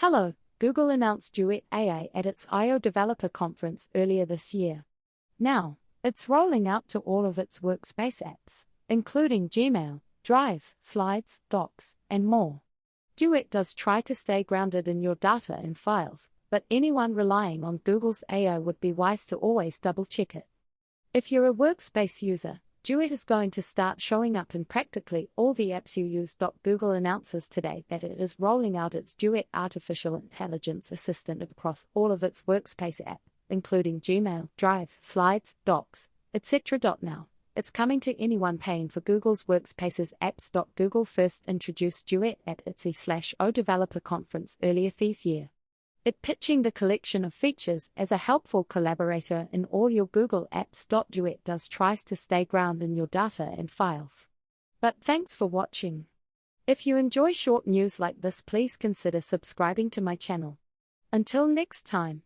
Hello, Google announced Duet AI at its I/O Developer Conference earlier this year. Now, it's rolling out to all of its Workspace apps, including Gmail, Drive, Slides, Docs, and more. Duet does try to stay grounded in your data and files, but anyone relying on Google's AI would be wise to always double-check it. If you're a Workspace user, Duet is going to start showing up in practically all the apps you use. Google announces today that it is rolling out its Duet artificial intelligence assistant across all of its Workspace apps, including Gmail, Drive, Slides, Docs, etc.Now. It's coming to anyone paying for Google's Workspaces apps. Google first introduced Duet at itsI/O Developer Conference earlier this year. It pitching the collection of features as a helpful collaborator in all your Google apps. Duet does tries to stay grounded in your data and files. But thanks for watching. If you enjoy short news like this, please consider subscribing to my channel. Until next time.